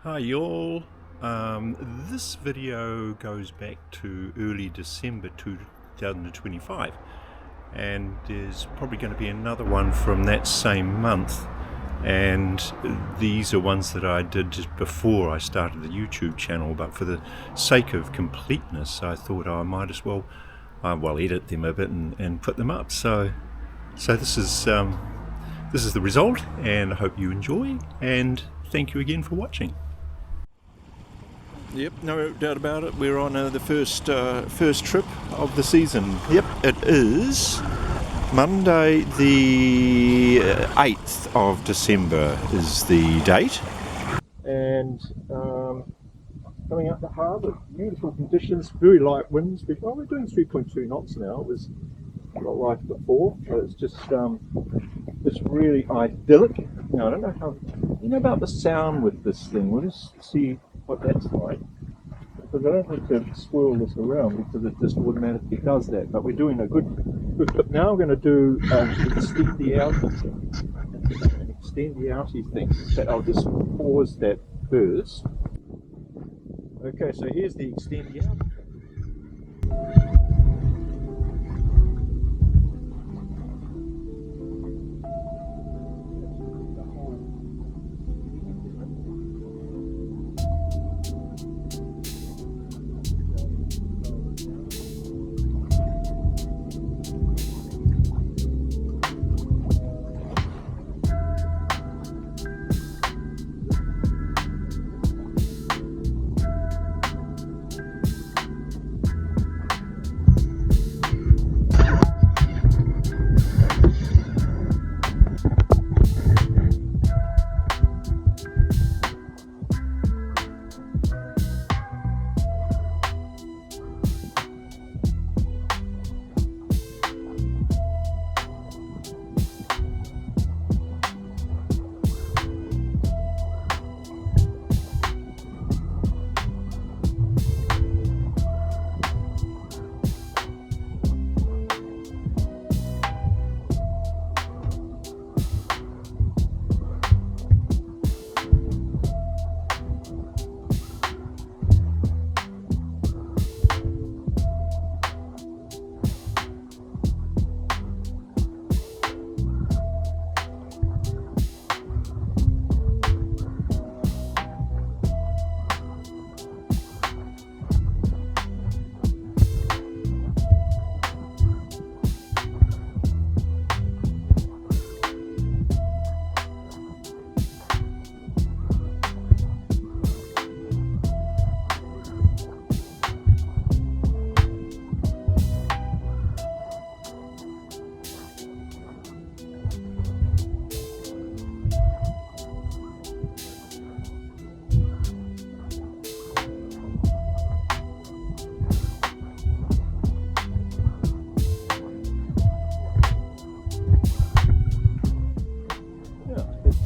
Hi y'all. This video goes back to early December 2025, and there's probably going to be another one from that same month, and these are ones that I did just before I started the YouTube channel, but for the sake of completeness I thought I might as well edit them a bit and put them up. So this is the result, and I hope you enjoy, and thank you again for watching. Yep, no doubt about it. We're on the first trip of the season. Yep, it is Monday the 8th of December is the date. And coming out the harbour, beautiful conditions, very light winds. We're doing 3.2 knots now. It was not like before, but it's just it's really idyllic. Now, I don't know how, about the sound with this thing. We'll just see what that's like, because I don't need to swirl this around because it just automatically does that. But we're doing a good clip now. I'm going to do extend the outie thing. So I'll just pause that first. Okay, so here's the extend the outie.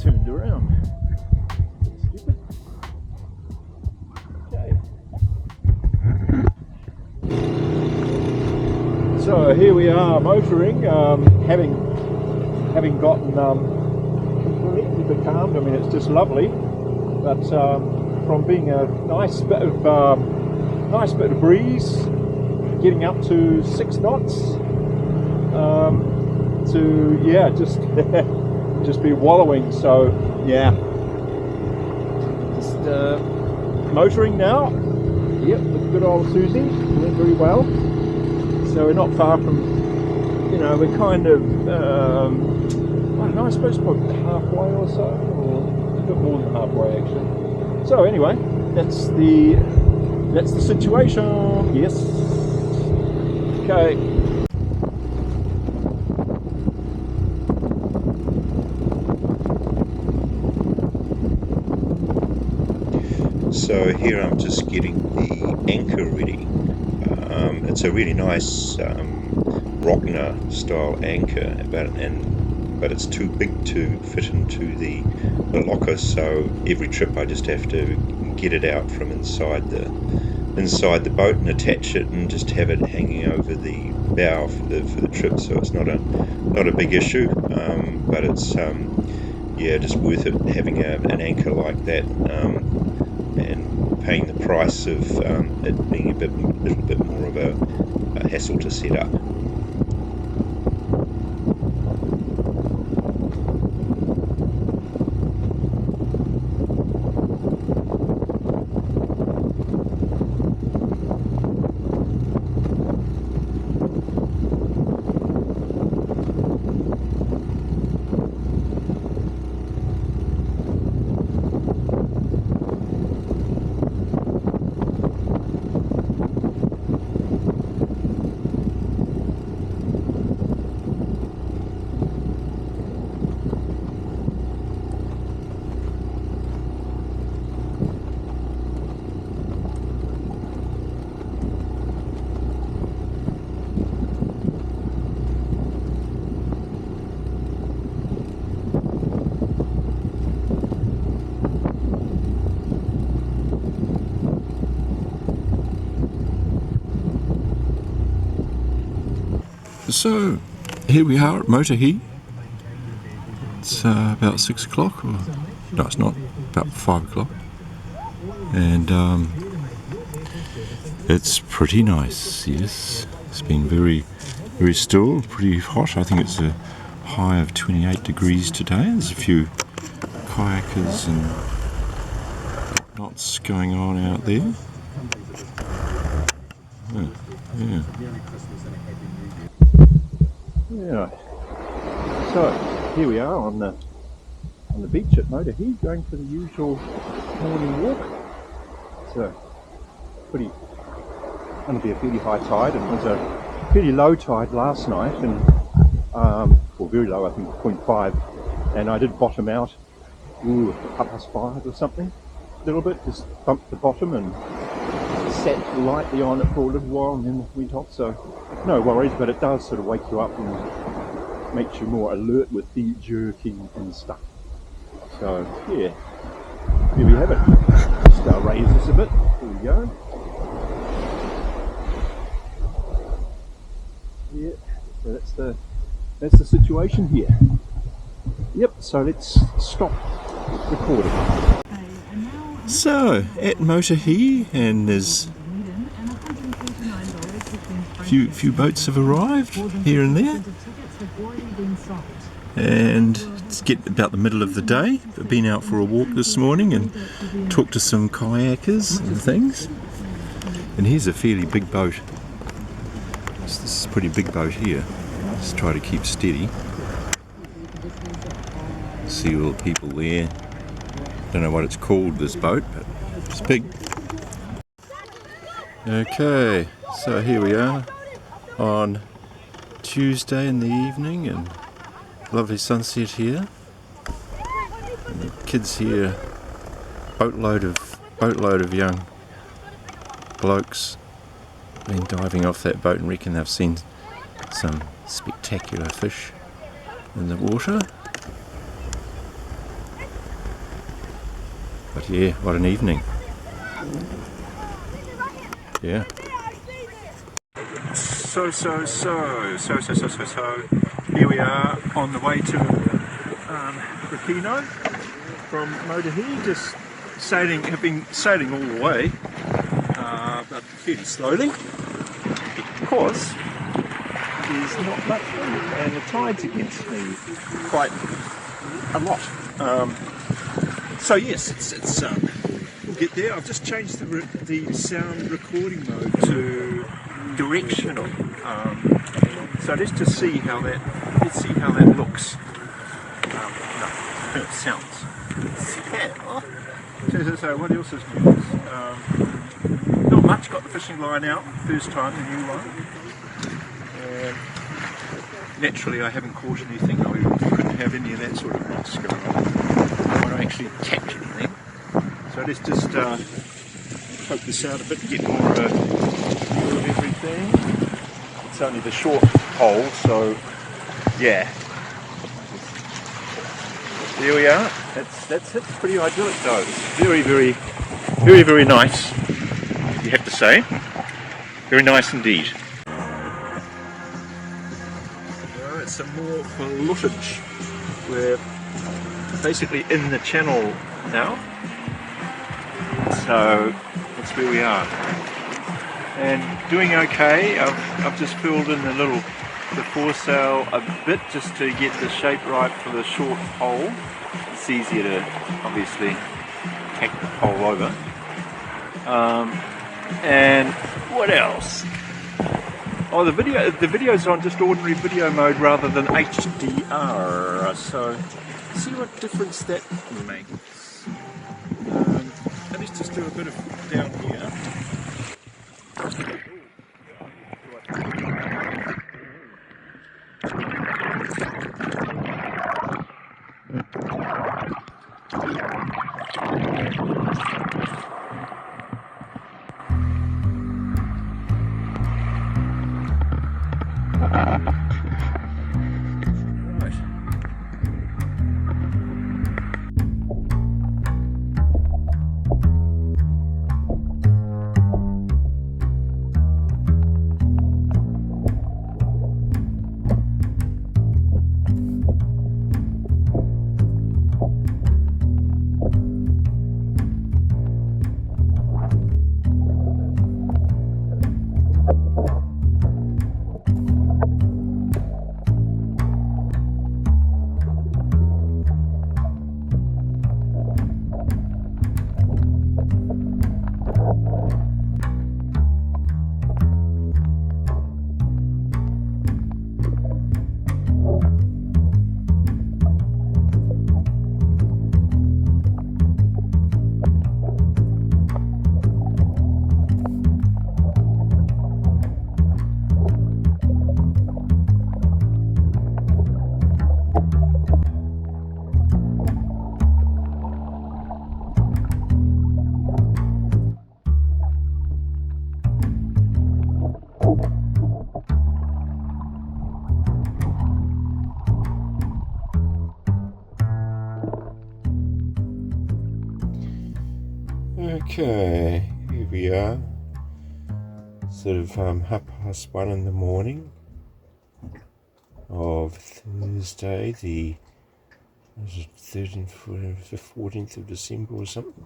Turned around. Stupid. Okay. So here we are motoring, having gotten completely becalmed. I mean, it's just lovely, but from being a nice bit of breeze, getting up to 6 knots, to just be wallowing. So yeah, just motoring now. Yep, with good old Susie, doing very well. So we're not far from, we're kind of I don't know, I suppose probably halfway or so, or a bit more than halfway actually. So anyway, that's the situation. Yes. Okay. So here I'm just getting the anchor ready. It's a really nice Rockner style anchor, but it's too big to fit into the locker. So every trip I just have to get it out from inside the boat and attach it, and just have it hanging over the bow for the trip. So it's not a big issue, but it's just worth it having an anchor like that. and paying the price of it being a little bit more of a hassle to set up. So here we are at Motuihe. It's about 6 o'clock, or no, it's not, about 5 o'clock, and it's pretty nice. Yes, it's been very still, pretty hot. I think it's a high of 28 degrees today. There's a few kayakers and whatnots going on out there. Yeah. So here we are on the beach at Motuihe, going for the usual morning walk. It's going to be a fairly high tide, and it was a fairly low tide last night, and well, very low, I think 0.5, and I did bottom out 5:30 or something, a little bit, just bumped the bottom and sat lightly on it for a little while and then went off. So no worries, but it does sort of wake you up and makes you more alert with the jerking and stuff. So yeah, here we have it. Just raise this a bit. Here we go. Yeah, so that's the situation here. Yep. So let's stop recording. So at Motuihe, and there's a few boats have arrived here and there, and it's getting about the middle of the day. I've been out for a walk this morning and talked to some kayakers and things, and here's a fairly big boat. This is a pretty big boat here. Just try to keep steady. See all the people there. Don't know what it's called, this boat, but it's big. Okay, so here we are on Tuesday in the evening, and lovely sunset here. And the kids here, boatload of young blokes, been diving off that boat and reckon they've seen some spectacular fish in the water. But yeah, what an evening. Yeah. So here we are on the way to Rakino from Motuihe, just have been sailing all the way, but fairly slowly, because there's not much wind and the tide's against me quite a lot. So yes, it's we'll get there. I've just changed the sound recording mode to directional. So let's just see how that looks. No, sounds. Yeah. So what else is news? Not much. Got the fishing line out first time, the new one. And naturally, I haven't caught anything. I couldn't have any of that sort of mess going on. I don't want to actually catch anything. So let's just poke this out a bit and get more view of everything. It's only the short hole, so yeah. There we are. That's it. Pretty idyllic though. It's very nice. You have to say, very nice indeed. Alright, some more footage. We're basically in the channel now. It's So that's where we are. And doing okay. I've just filled in the foresail a bit just to get the shape right for the short pole. It's easier to obviously tack the pole over. And what else? Oh, the video's on just ordinary video mode rather than HDR. So see what difference that makes. Let's just do a bit of down here. Okay, here we are, sort of 1:30 in the morning of Thursday, the 14th of December or something,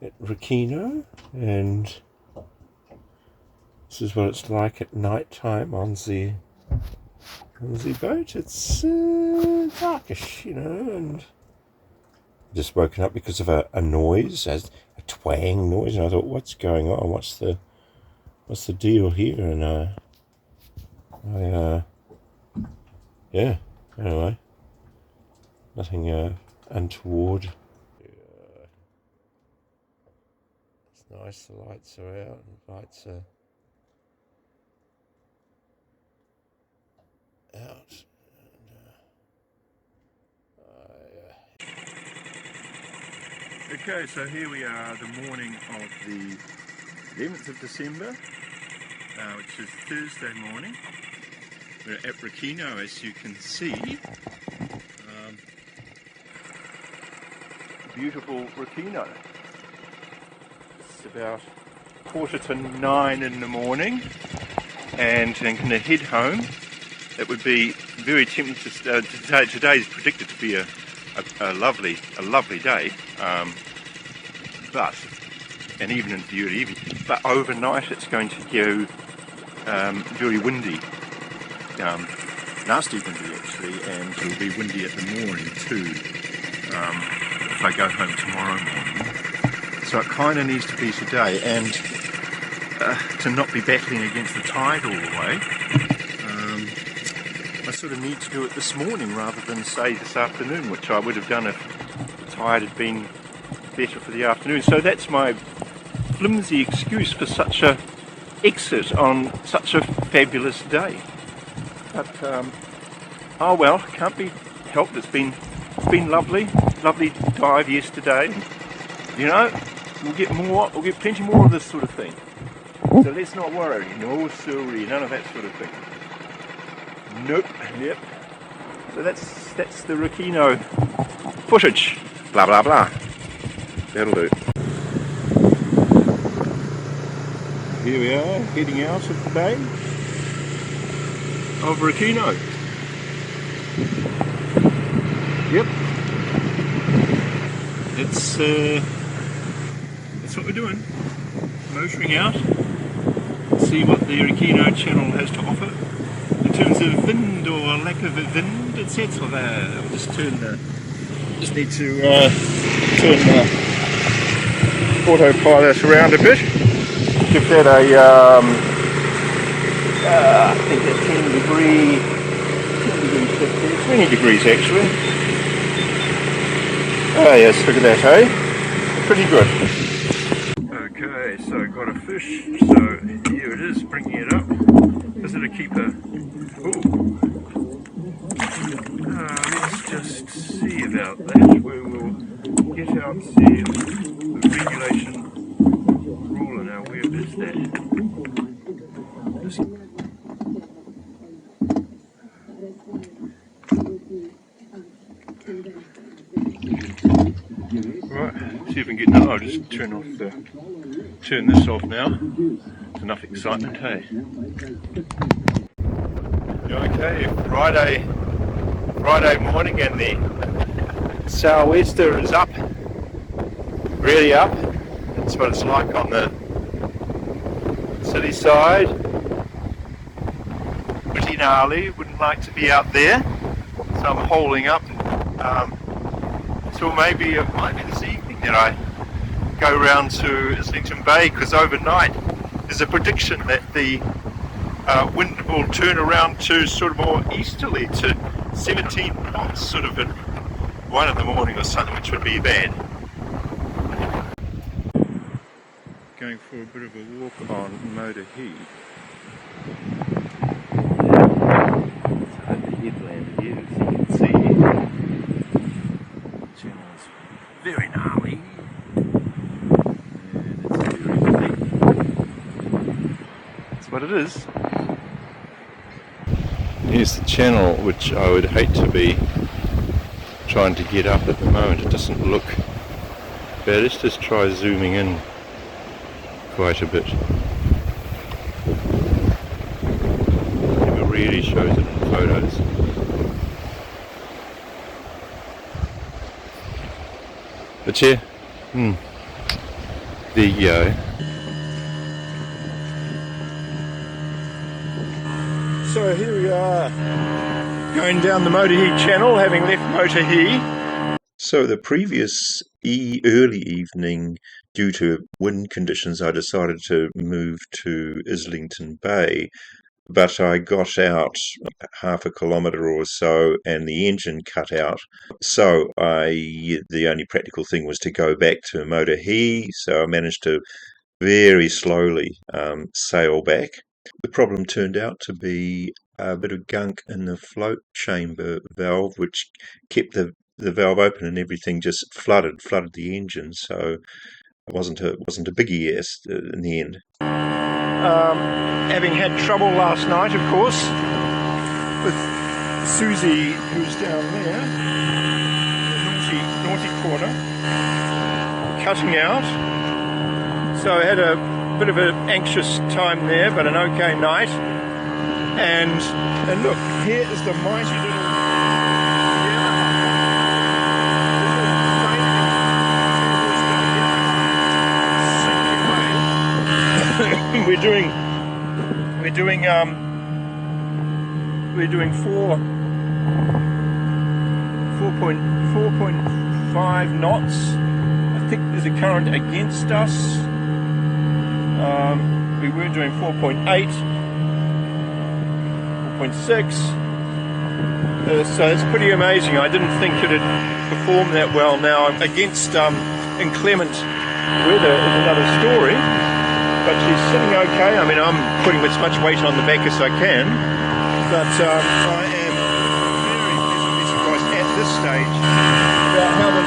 at Rakino, and this is what it's like at night time on the boat. It's darkish, and just woken up because of a noise, a twang noise, and I thought, what's going on? What's the deal here? And yeah, anyway, nothing untoward. It's nice, the lights are out, and lights are out. Okay, so here we are, the morning of the 11th of December, which is Thursday morning. We're at Rakino, as you can see. Beautiful Rakino. It's about 8:45 in the morning, and I'm going to head home. It would be very tempting to today's predicted to be a lovely day, and even into the early evening. But overnight it's going to go very windy, nasty windy actually, and it'll be windy at the morning too. If I go home tomorrow morning, so it kind of needs to be today, and to not be battling against the tide all the way. I sort of need to do it this morning rather than say this afternoon, which I would have done if the tide had been better for the afternoon. So that's my flimsy excuse for such a exit on such a fabulous day. But oh well, can't be helped. It's been lovely dive yesterday. We'll get plenty more of this sort of thing. So let's not worry. No sorry, none of that sort of thing. Nope. Yep. So that's the Rakino footage. Blah blah blah. That'll do. Here we are, heading out of the bay of Rakino. Yep. It's that's what we're doing. Motoring out, see what the Rakino channel has to offer in terms of wind or lack of wind, etc. We'll just just need to turn the autopilot around a bit. Give that I think a 10 degree shift there, 20 degrees actually. Oh yes, look at that, hey? Pretty good. Okay, so got a fish, so here it is, bringing it up. Is it a keeper? Ooh. Let's just see about that. We will get out the regulation ruler now. Where is that? Right, see if we can get. No, I'll just turn this off now. It's enough excitement, hey. Okay, Friday morning, and the sou'wester is up, really up. That's what it's like on the city side. Pretty gnarly, wouldn't like to be out there, so I'm holding up. So maybe it might be this evening that I go round to Islington Bay, because overnight there's a prediction that the wind will turn around to sort of more easterly to 17 knots sort of at 1 in the morning or something, which would be bad. Going for a bit of a walk on Motuihe. The headland here, as you can see. The channel's very gnarly. And it's very thick. That's what it is. Here's the channel, which I would hate to be trying to get up at the moment. It doesn't look bad. Let's just try zooming in quite a bit. Never really shows it in photos. But yeah, there you go. So here we are, going down the Motuihe channel, having left Motuihe. So the previous early evening, due to wind conditions, I decided to move to Islington Bay, but I got out half a kilometre or so and the engine cut out. So the only practical thing was to go back to Motuihe, so I managed to very slowly sail back. The problem turned out to be a bit of gunk in the float chamber valve, which kept the valve open, and everything just flooded the engine. So it wasn't a biggie in the end. Having had trouble last night, of course, with Susie, who's down there, the naughty corner, cutting out. So I had a bit of an anxious time there, but an okay night. And look, here is the mighty little we're doing 4.5 knots. I think there's a current against us. We were doing 4.8, 4.6. So it's pretty amazing. I didn't think it had performed that well. Now against inclement weather is another story. But she's sitting okay. I mean, I'm putting as much weight on the back as I can, but I am very pleasantly surprised at this stage about how the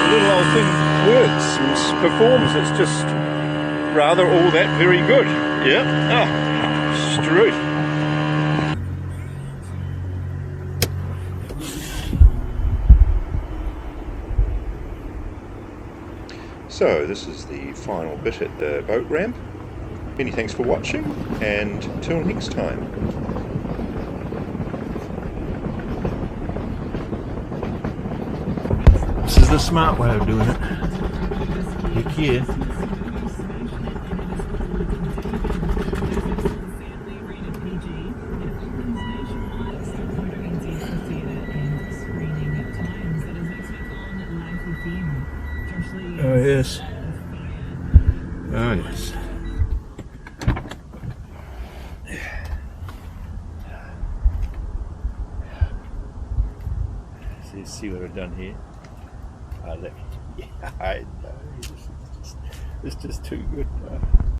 little old thing works and performs. It's just rather all that very good. Yeah. Struth. So this is the final bit at the boat ramp. Many thanks for watching, and till next time. This is the smart way of doing it. You here. Oh yes. Oh yes. See what I've done here? Oh, look. Yeah, I know. It's just too good.